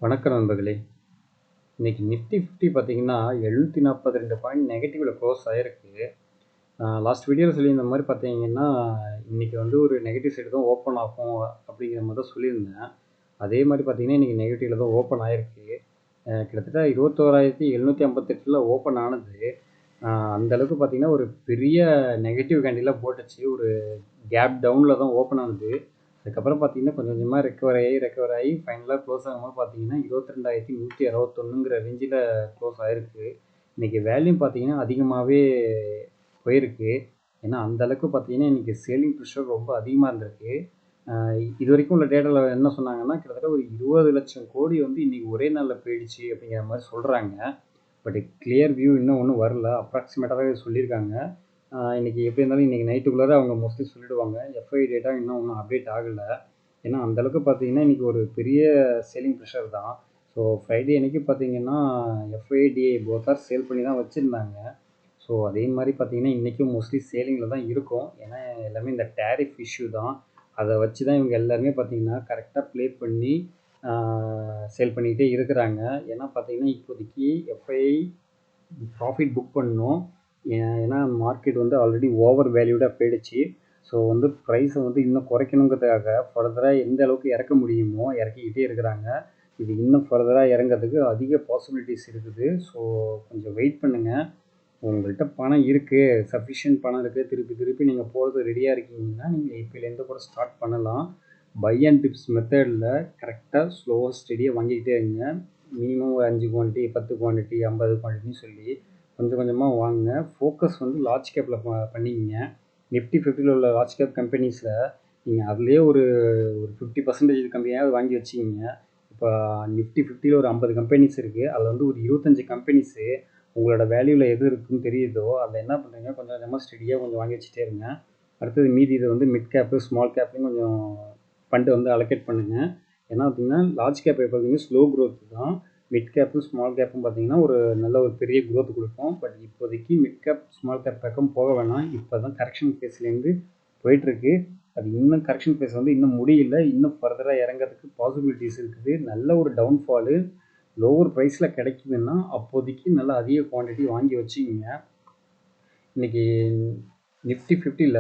வணக்கம் நண்பர்களே. இன்னைக்கு நிஃப்டி 50 பார்த்தீங்கன்னா 742 பாயிண்ட் நெகட்டிவ்ல க்ளோஸ் ஆயிருக்கு. லாஸ்ட் வீடியோவில் சொல்லியிருந்த மாதிரி பார்த்தீங்கன்னா இன்னைக்கு வந்து ஒரு நெகட்டிவ் சைடு தான் ஓப்பன் ஆகும் அப்படிங்கிற மாதிரி தான் சொல்லியிருந்தேன். அதே மாதிரி பார்த்தீங்கன்னா இன்னைக்கு நெகட்டிவ்ல தான் ஓப்பன் ஆயிருக்கு. கிட்டத்தட்ட 21,758 ஓப்பன் ஆனது. அந்த அளவுக்கு பார்த்தீங்கன்னா ஒரு பெரிய நெகட்டிவ் கேண்டிலாக போட்டுச்சு. ஒரு கேப் டவுனில் தான் ஓப்பன் ஆனது. அதுக்கப்புறம் பார்த்தீங்கன்னா கொஞ்சம் கொஞ்சமாக ரெக்கவர் ஆகி ஃபைனலாக க்ளோஸ் ஆகும்போது பார்த்தீங்கன்னா 22,161ங்கிற ரேஞ்சில் க்ளோஸ் ஆகிருக்கு. இன்றைக்கி வேல்யூம் பார்த்தீங்கன்னா அதிகமாகவே போயிருக்கு. ஏன்னா அந்த அளவுக்கு பார்த்தீங்கன்னா இன்றைக்கி சேலிங் ப்ரெஷர் ரொம்ப அதிகமாக இருந்திருக்கு. இது வரைக்கும் உள்ள டேட்டாவில் என்ன சொன்னாங்கன்னா கிட்டத்தட்ட ஒரு 20 லட்சம் கோடி வந்து இன்றைக்கி ஒரே நாளில் போயிடுச்சு அப்படிங்கிற மாதிரி சொல்கிறாங்க. பட் கிளியர் வியூ இன்னும் ஒன்றும் வரல. அப்ராக்சிமேட்டாகவே சொல்லியிருக்காங்க. இன்றைக்கி எப்படி இருந்தாலும் இன்றைக்கி நைட்டுக்குள்ளார அவங்க மோஸ்ட்லி சொல்லிவிடுவாங்க. எஃப்ஐ டேட்டா இன்னும் ஒன்றும் அப்டேட் ஆகலை. ஏன்னா அந்தளவுக்கு பார்த்தீங்கன்னா இன்றைக்கி ஒரு பெரிய சேலிங் ப்ரெஷர் தான். ஸோ ஃப்ரைடே அன்றைக்கி பார்த்தீங்கன்னா எஃப்ஐடிஏ போத்தார் சேல் பண்ணி தான் வச்சுருந்தாங்க. ஸோ அதே மாதிரி பார்த்தீங்கன்னா இன்றைக்கும் மோஸ்ட்லி சேலிங்கில் தான் இருக்கும். ஏன்னா எல்லாமே இந்த டேரிஃப் இஷ்யூ தான். அதை வச்சு தான் இவங்க எல்லாருமே பார்த்தீங்கன்னா கரெக்டாக ப்ளே பண்ணி சேல் பண்ணிக்கிட்டே இருக்கிறாங்க. ஏன்னா பார்த்தீங்கன்னா இப்போதைக்கு எஃப்ஐஐ ப்ராஃபிட் புக் பண்ணணும். ஏன்னா மார்க்கெட் வந்து ஆல்ரெடி ஓவர் வேல்யூடாக போயிடுச்சு. ஸோ வந்து ப்ரைஸை வந்து இன்னும் குறைக்கணுங்கிறதுக்காக ஃபர்தராக எந்த அளவுக்கு இறக்க முடியுமோ இறக்கிக்கிட்டே இருக்கிறாங்க. இது இன்னும் ஃபர்தராக இறங்கிறதுக்கு அதிக பாசிபிலிட்டிஸ் இருக்குது. ஸோ கொஞ்சம் வெயிட் பண்ணுங்கள். உங்கள்கிட்ட பணம் இருக்குது, சஃபிஷியன்ட் பணம் இருக்குது, திருப்பி நீங்கள் போகிறது ரெடியாக இருக்கீங்கன்னா நீங்கள் இப்போலேருந்து கூட ஸ்டார்ட் பண்ணலாம். பை அண்ட் டிப்ஸ் மெத்தடில் கரெக்டாக ஸ்லோவாக ஸ்டெடியாக வாங்கிக்கிட்டே இருங்க. மினிமம் ஒரு 5 குவான்டிட்டி, 10 குவான்டிட்டி, 50 குவான்டிட்டின்னு சொல்லி கொஞ்சம் கொஞ்சமாக வாங்குங்க. ஃபோக்கஸ் வந்து லார்ஜ் கேப்பில் பண்ணிக்கிங்க. நிஃப்டி 50ல் உள்ள லார்ஜ் கேப் கம்பெனிஸில் நீங்கள் அதுலேயே ஒரு 50% கம்பெனியாவது வாங்கி வச்சுக்கிங்க. இப்போ நிஃப்டி 50ல் ஒரு 50 கம்பெனிஸ் இருக்குது. அதில் வந்து ஒரு 25 கம்பெனிஸு உங்களோட வேல்யூவில் எது இருக்குதுன்னு தெரியுதோ அதில் என்ன பண்ணுறீங்க, கொஞ்சம் கொஞ்சமாக ஸ்டெடியாக கொஞ்சம் வாங்கி வச்சுட்டே இருங்க. அடுத்தது மீதி இதை வந்து மிட் கேப்பு, ஸ்மால் கேப்லையும் கொஞ்சம் ஃபண்டு வந்து அலோகேட் பண்ணுங்கள். ஏன்னா பார்த்தீங்கன்னா லார்ஜ் கேப் பார்த்தீங்கன்னா ஸ்லோ க்ரோத் தான். மிட் கேப்பும் ஸ்மால் கேப்பும் பார்த்தீங்கன்னா ஒரு நல்ல ஒரு பெரிய க்ரோத் கொடுக்கும். பட் இப்போதைக்கு மிட் கேப் ஸ்மால் கேப் பக்கம் போக வேணாம். இப்போ தான் கரெக்ஷன் ஃபேஸ்லேருந்து போயிட்டுருக்கு. அது இன்னும் கரெக்ஷன் ஃபேஸ் வந்து இன்னும் முடியல. இன்னும் ஃபர்தராக இறங்கிறதுக்கு பாசிபிலிட்டிஸ் இருக்குது. நல்ல ஒரு டவுன்ஃபாலு லோவர் ப்ரைஸில் கிடைக்குதுன்னா அப்போதைக்கு நல்லா அதிக குவான்டிட்டி வாங்கி வச்சுக்கிங்க. இன்றைக்கி நிஃப்டி 50ல்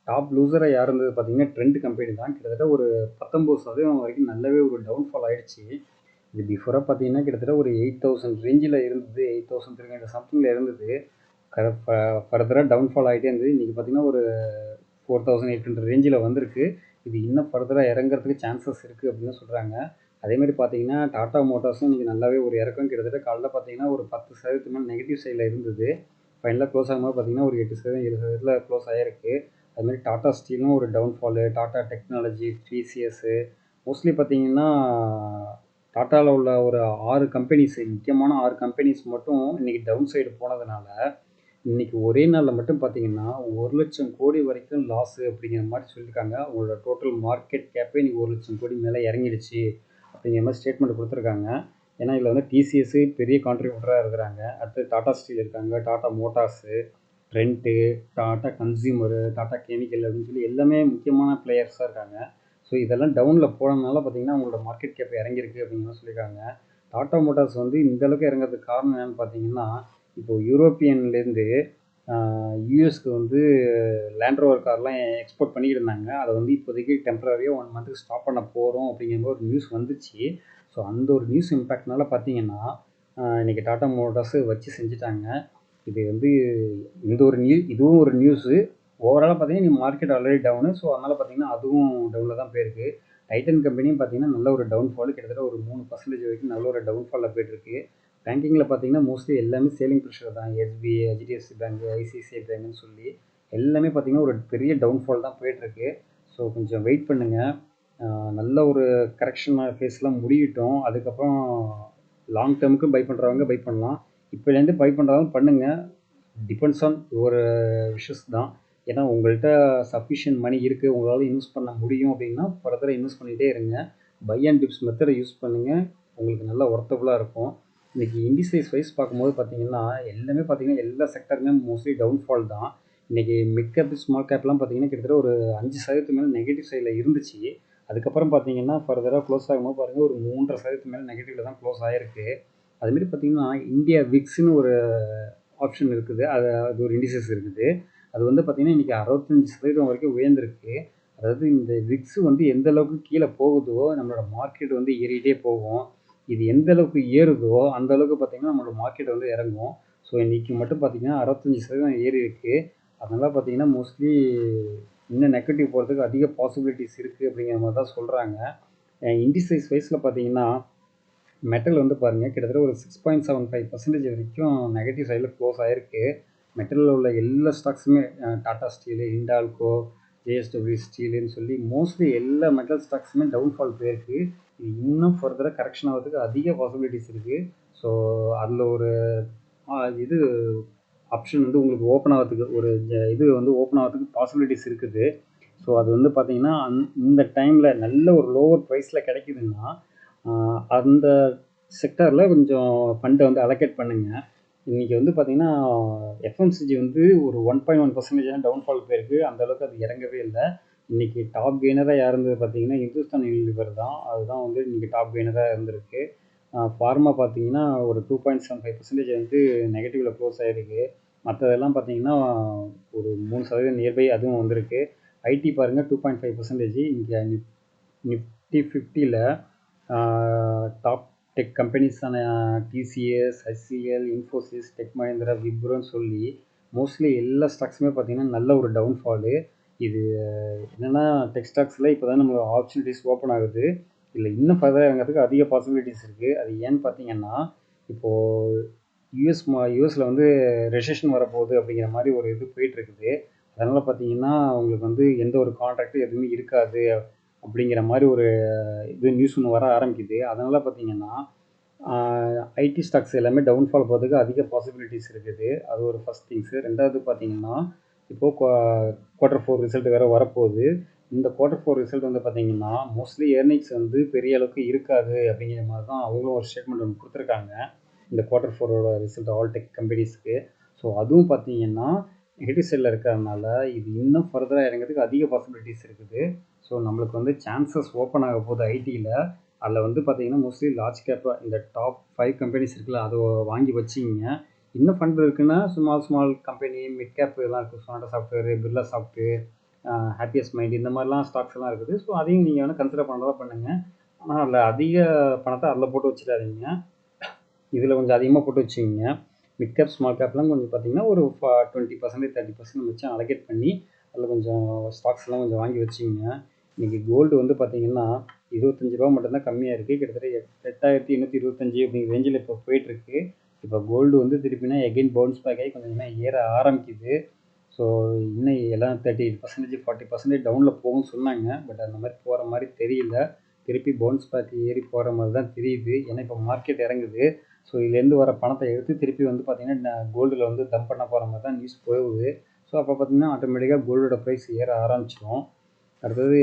டாப் லூசராக யார் இருந்தது பார்த்தீங்கன்னா ட்ரெண்ட் கம்பெனி தான். கிட்டத்தட்ட ஒரு 19% வரைக்கும் நல்லாவே ஒரு டவுன்ஃபால் ஆகிடுச்சு. இது பிஃபோராக பார்த்தீங்கன்னா கிட்டத்தட்ட ஒரு 8,000 ரேஞ்சில் இருந்தது, 8,300 சம்திங்கில் இருந்தது. ஃபர்தராக டவுன்ஃபால் ஆகிட்டே இருந்தது. இன்றைக்கி பார்த்தீங்கன்னா ஒரு 4,800 ரேஞ்சில் வந்திருக்கு. இது இன்னும் ஃபர்தராக இறங்கிறதுக்கு சான்சஸ் இருக்குது அப்படின்னு சொல்கிறாங்க. அதேமாதிரி பார்த்தீங்கன்னா டாடா மோட்டார்ஸும் இன்றைக்கி நல்லாவே ஒரு இறக்கம். கிட்டத்தட்ட காலைல பார்த்தீங்கன்னா ஒரு 10% மேலே நெகட்டிவ் சைடில் இருந்தது. ஃபைனலாக க்ளோஸ் ஆகும்போது பார்த்தீங்கன்னா ஒரு 8%, 7%ல் க்ளோஸ் ஆகிருக்கு. அதுமாதிரி டாடா ஸ்டீலும் ஒரு டவுன்ஃபாலு, டாடா டெக்னாலஜி, டிசிஎஸ்ஸு மோஸ்ட்லி பார்த்தீங்கன்னா டாட்டாவில் உள்ள ஒரு 6 கம்பெனிஸ், முக்கியமான 6 கம்பெனிஸ் மட்டும் இன்றைக்கி டவுன் சைடு போனதுனால இன்றைக்கி ஒரே நாளில் மட்டும் பார்த்தீங்கன்னா 1,00,000 கோடி வரைக்கும் லாஸு அப்படிங்கிற மாதிரி சொல்லியிருக்காங்க. அவங்களோட டோட்டல் மார்க்கெட் கேப்பே இன்றைக்கி 1,00,000 கோடி மேலே இறங்கிடுச்சு அப்படிங்கிற மாதிரி ஸ்டேட்மெண்ட் கொடுத்துருக்காங்க. ஏன்னா இதில் வந்து டிசிஎஸ்ஸு பெரிய கான்ட்ரிபியூட்டராக இருக்கிறாங்க. அடுத்து டாடா ஸ்டீல் இருக்காங்க, Tata Motors, Trent, Tata Consumer, Tata Chemical அப்படின்னு சொல்லி எல்லாமே முக்கியமான பிளேயர்ஸாக இருக்காங்க. ஸோ இதெல்லாம் டவுனில் போனதுனால பார்த்தீங்கன்னா அவங்களோட மார்க்கெட் கேப் இறங்கியிருக்கு அப்படின்னு சொல்லியிருக்காங்க. டாடா மோட்டார்ஸ் வந்து இந்த அளவுக்கு இறங்கிறதுக்கு காரணம் என்னென்னு பார்த்தீங்கன்னா இப்போது யூரோப்பியன்லேருந்து யூஎஸ்க்கு வந்து லேண்ட் ரோவர் கார்லாம் எக்ஸ்போர்ட் பண்ணிக்கிட்டு இருந்தாங்க. அதை வந்து இப்போதைக்கு டெம்பரரியாக 1 மந்த்துக்கு ஸ்டாப் பண்ண போகிறோம் அப்படிங்கிற ஒரு நியூஸ் வந்துச்சு. ஸோ அந்த ஒரு நியூஸ் இம்பேக்ட்னால பார்த்தீங்கன்னா இன்றைக்கி டாடா மோட்டார்ஸு வச்சு செஞ்சுட்டாங்க. இது வந்து இதுவும் ஒரு நியூஸு. ஓவராலாக பார்த்தீங்கன்னா இன்றைக்கி மார்க்கெட் ஆல்ரெடி டவுனு. ஸோ அதனால் பார்த்தீங்கன்னா அதுவும் டவுனில் தான் போயிருக்கு. டைட்டன் கம்பெனியும் பார்த்தீங்கன்னா நல்ல ஒரு டவுன்ஃபால், கிட்டத்தட்ட ஒரு 3% வரைக்கும் நல்ல ஒரு டவுன்ஃபாலில் போயிட்டுருக்கு. பேங்கிங்கில் பார்த்தீங்கன்னா மோஸ்ட்லி எல்லாமே சேலிங் ப்ரெஷர் தான். எஸ்பிஐ, ஹெச்டிஎஃப்சி பேங்க், ஐசிஐசிஐ பேங்க்னு சொல்லி எல்லாமே பார்த்தீங்கன்னா ஒரு பெரிய டவுன்ஃபால் தான் போயிட்டுருக்கு. ஸோ கொஞ்சம் வெயிட் பண்ணுங்கள். நல்ல ஒரு கரெக்ஷன் ஃபேஸ்லாம் முடியட்டும். அதுக்கப்புறம் லாங் டேர்முக்கு பை பண்ணுறவங்க பை பண்ணலாம். இப்போலேருந்து பை பண்ணுறவங்க பண்ணுங்கள். டிபெண்ட்ஸ் ஆன் ஒரு விஷஸ் தான். ஏன்னா உங்கள்கிட்ட சஃபிஷியன்ட் மணி இருக்குது, உங்களால் இன்வெஸ்ட் பண்ண முடியும் அப்படின்னா ஃபர்தராக இன்வெஸ்ட் பண்ணிகிட்டே இருங்க. பை அண்ட் டிப்ஸ் மெத்தடை யூஸ் பண்ணுங்கள். உங்களுக்கு நல்லா ஒர்த்தபுளாக இருக்கும். இன்றைக்கி இண்டிசைஸ் வைஸ் பார்க்கும்போது பார்த்தீங்கன்னா எல்லாமே பார்த்தீங்கன்னா எல்லா செக்டருமே மோஸ்ட்லி டவுன்ஃபால் தான். இன்றைக்கி மிட் கேப், ஸ்மால் கேப்லாம் பார்த்தீங்கன்னா கிட்டத்தட்ட ஒரு 5% மேலே நெகட்டிவ் சைடில் இருந்துச்சு. அதுக்கப்புறம் பார்த்தீங்கன்னா ஃபர்தராக க்ளோஸ் ஆகும்போது பாருங்கள் ஒரு 3.5% மேலே நெகட்டிவில் தான் க்ளோஸ் ஆகிருக்கு. அதுமாரி பார்த்தீங்கன்னா இந்தியா விக்ஸ்னு ஒரு ஆப்ஷன் இருக்குது, அது ஒரு இண்டிசஸ் இருக்குது. அது வந்து பார்த்தீங்கன்னா இன்றைக்கி 65% வரைக்கும் உயர்ந்திருக்கு. அதாவது இந்த விக்ஸ் வந்து எந்த அளவுக்கு கீழே போகுதோ நம்மளோட மார்க்கெட் வந்து ஏறிக்கிட்டே போகும். இது எந்த அளவுக்கு ஏறுதோ அந்த அளவுக்கு பார்த்தீங்கன்னா நம்மளோட மார்க்கெட் வந்து இறங்கும். ஸோ இன்றைக்கி மட்டும் பார்த்தீங்கன்னா 65% ஏறி இருக்குது. அதனால் பார்த்தீங்கன்னா மோஸ்ட்லி இன்னும் நெகட்டிவ் போகிறதுக்கு அதிக பாசிபிலிட்டிஸ் இருக்குது அப்படிங்கிற மாதிரி தான் சொல்கிறாங்க. இண்டிசைஸ் வைஸில் பார்த்தீங்கன்னா மெட்டல் வந்து பாருங்கள் கிட்டத்தட்ட ஒரு 6.75% வரைக்கும் நெகட்டிவ் சைடில் க்ளோஸ் ஆகிருக்கு. மெட்டலில் உள்ள எல்லா ஸ்டாக்ஸுமே டாடா ஸ்டீலு, ஹிண்டால்கோ, ஜேஎஸ்டபிள்யூ ஸ்டீலுன்னு சொல்லி மோஸ்ட்லி எல்லா மெட்டல் ஸ்டாக்ஸுமே டவுன்ஃபால் போயிருக்கு. இது இன்னும் ஃபர்தராக கரெக்ஷன் ஆகிறதுக்கு அதிக பாசிபிலிட்டிஸ் இருக்குது. ஸோ அதில் ஒரு இது ஆப்ஷன் வந்து உங்களுக்கு ஓப்பன் ஆகிறதுக்கு ஒரு இது வந்து ஓப்பன் ஆகிறதுக்கு பாசிபிலிட்டிஸ் இருக்குது. ஸோ அது வந்து பார்த்தீங்கன்னா இந்த டைமில் நல்ல ஒரு லோவர் ப்ரைஸில் கிடைக்குதுன்னா அந்த செக்டாரில் கொஞ்சம் ஃபண்டை வந்து அலோகேட் பண்ணுங்கள். இன்றைக்கி வந்து பார்த்திங்கன்னா எஃப்எம்சிஜி வந்து ஒரு 1.1% டவுன்ஃபால் போயிருக்கு. அந்தளவுக்கு அது இறங்கவே இல்லை. இன்றைக்கி டாப் கெய்னராக யார் இருந்தது பார்த்தீங்கன்னா இந்துஸ்தான் யூனிலிவர் தான். அதுதான் வந்து இன்றைக்கி டாப் கெய்னராக இருந்திருக்கு. ஃபார்மா பார்த்தீங்கன்னா ஒரு 2.75% வந்து நெகட்டிவில் க்ளோஸ் ஆகிருக்கு. மற்றதெல்லாம் பார்த்தீங்கன்னா ஒரு 3% நியர்பை அதுவும் வந்திருக்கு. ஐடி பாருங்கள் 2.5%. இன்றைக்கி நிஃப்டி 50ல் டாப் டெக் கம்பெனிஸான TCS, HCL, Infosys, Tech Mahindra, விப்ரோன்னு சொல்லி மோஸ்ட்லி எல்லா ஸ்டாக்ஸுமே பார்த்திங்கன்னா நல்ல ஒரு டவுன்ஃபாலு. இது என்னென்னா டெக் ஸ்டாக்ஸில் இப்போ தான் நம்மளோட ஆப்பர்ச்சுனிட்டிஸ் ஓப்பன் ஆகுது. இல்லை இன்னும் ஃபர்தராக இறங்கிறதுக்கு அதிக பாசிபிலிட்டிஸ் இருக்குது. அது ஏன்னு பார்த்தீங்கன்னா இப்போது யூஎஸில் வந்து ரெசெஷன் வரப்போகுது அப்படிங்கிற மாதிரி ஒரு இது போயிட்டுருக்குது. அதனால் பார்த்தீங்கன்னா உங்களுக்கு வந்து எந்த ஒரு கான்ட்ராக்டும் எதுவுமே இருக்காது அப்படிங்கிற மாதிரி ஒரு இது நியூஸ் ஒன்று வர ஆரம்பிக்குது. அதனால் பார்த்தீங்கன்னா ஐடி ஸ்டாக்ஸ் எல்லாமே டவுன்ஃபால் போகிறதுக்கு அதிக பாசிபிலிட்டிஸ் இருக்குது. அது ஒரு ஃபஸ்ட் திங்ஸு. ரெண்டாவது பார்த்தீங்கன்னா இப்போது Q4 ரிசல்ட் வேறு வரப்போகுது. இந்த Q4 ரிசல்ட் வந்து பார்த்தீங்கன்னா மோஸ்ட்லி ஏர்னிங்ஸ் வந்து பெரிய அளவுக்கு இருக்காது அப்படிங்கிற மாதிரி தான் அவங்களும் ஒரு ஸ்டேட்மெண்ட் ஒன்று கொடுத்துருக்காங்க இந்த Q4ஓட ரிசல்ட் ஆல் டெக் கம்பெனிஸ்க்கு. ஸோ அதுவும் பார்த்தீங்கன்னா நெகட்டிவ் சைடில் இருக்கிறதுனால இது இன்னும் ஃபர்தராக இறங்கிறதுக்கு அதிக பாசிபிலிட்டிஸ் இருக்குது. ஸோ நம்மளுக்கு வந்து சான்சஸ் ஓப்பன் ஆக போகுது ஐடியில். அதில் வந்து பார்த்தீங்கன்னா மோஸ்ட்லி லார்ஜ் கேப்பாக இந்த டாப் 5 கம்பெனிஸ் இருக்குல்ல அதை வாங்கி வச்சிங்க. இன்னும் ஃபண்ட் இருக்குன்னா ஸ்மால் கம்பெனி மிட் கேப் இதெல்லாம் இருக்குது. Sonata software, Birla software, happiest mind இந்த மாதிரிலாம் ஸ்டாக்ஸ் எல்லாம் இருக்குது. ஸோ அதையும் நீங்கள் வேணால் கன்சிடர் பண்ணுறதா பண்ணுங்கள். ஆனால் அதில் அதிக பணத்தை அதில் போட்டு வச்சுடாதீங்க. இதில் கொஞ்சம் அதிகமாக போட்டு வச்சுக்கிங்க. மிட் கேப் ஸ்மால் கேப்லாம் கொஞ்சம் பார்த்தீங்கன்னா ஒரு 20% 30% மிச்சம் அலோகேட் பண்ணி அதில் கொஞ்சம் ஸ்டாக்ஸ்லாம் கொஞ்சம் வாங்கி வச்சுக்கிங்க. இன்றைக்கி கோல்டு வந்து பார்த்தீங்கன்னா ரூ. 25 மட்டும்தான் கம்மியாக இருக்குது. கிட்டத்தட்ட 8,825 அப்படிங்கிற ரேஞ்சில் இப்போ போயிட்டுருக்கு. இப்போ கோல்டு வந்து திருப்பினா எகைன் பவுன்ஸ் பேக் ஆகி கொஞ்சம் கொஞ்சமாக ஏற ஆரம்பிக்குது. ஸோ இன்னும் எல்லாம் 38%, 40% டவுனில் போகும்னு சொன்னாங்க. பட் அந்த மாதிரி போகிற மாதிரி தெரியல. திருப்பி பவுன்ஸ் பேக் ஏறி போகிற மாதிரி தான் தெரியுது. ஏன்னா இப்போ மார்க்கெட் இறங்குது. ஸோ இதுலேருந்து வர பணத்தை எடுத்து திருப்பி வந்து பார்த்திங்கன்னா கோல்டில் வந்து டம்ப் பண்ண போகிற மாதிரி தான் நியூஸ் போகுது. ஸோ அப்போ பார்த்திங்கன்னா ஆட்டோமேட்டிக்காக கோல்டோட ப்ரைஸ் ஏற ஆரம்பிச்சிடும். அடுத்தது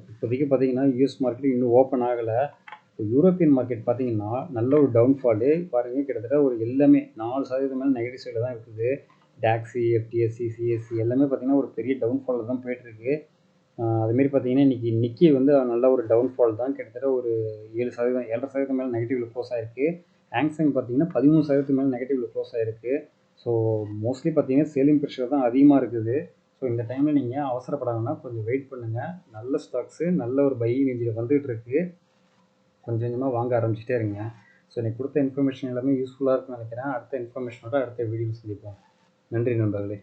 இப்போதைக்கு பார்த்தீங்கன்னா யூஎஸ் மார்க்கெட் இன்னும் ஓப்பன் ஆகலை. இப்போ யூரோப்பியன் மார்க்கெட் பார்த்தீங்கன்னா நல்ல ஒரு டவுன்ஃபாலு பாருங்கள். கிட்டத்தட்ட ஒரு எல்லாமே 4% மேலே நெகட்டிவ் சைடில் தான் இருக்குது. டாக்ஸி, எஃப்டிஎஸ்சி, சிஎஸ்சி எல்லாமே பார்த்தீங்கன்னா ஒரு பெரிய டவுன்ஃபாலில் தான் போயிட்டுருக்கு. அதுமாரி பார்த்தீங்கன்னா இன்றைக்கி நிக்கி வந்து நல்ல ஒரு டவுன்ஃபால் தான். கிட்டத்தட்ட ஒரு 7%, 7.5% மேலே நெகட்டிவில் க்ளோஸ் ஆகிருக்கு. ஹேங்செங் பார்த்தீங்கன்னா 13% மேலே நெகட்டிவில் க்ளோஸ் ஆகிருக்கு. ஸோ மோஸ்ட்லி பார்த்தீங்கன்னா சேலிங் ப்ரெஷர் தான் அதிகமாக இருக்குது. ஸோ இந்த டைமில் நீங்கள் அவசரப்படாங்கன்னா கொஞ்சம் வெயிட் பண்ணுங்கள். நல்ல ஸ்டாக்ஸு நல்ல ஒரு பையிங் ரேஞ்சில் வந்துகிட்டு இருக்குது. கொஞ்சம் கொஞ்சமாக வாங்க ஆரம்பிச்சிட்டே இருங்க. ஸோ எனக்கு கொடுத்த இன்ஃபர்மேஷன் எல்லாமே யூஸ்ஃபுல்லாக இருக்குன்னு நினைக்கிறேன். அடுத்த இன்ஃபர்மேஷனோட அடுத்த வீடியோ சந்திப்போம். நன்றி நண்பர்களே.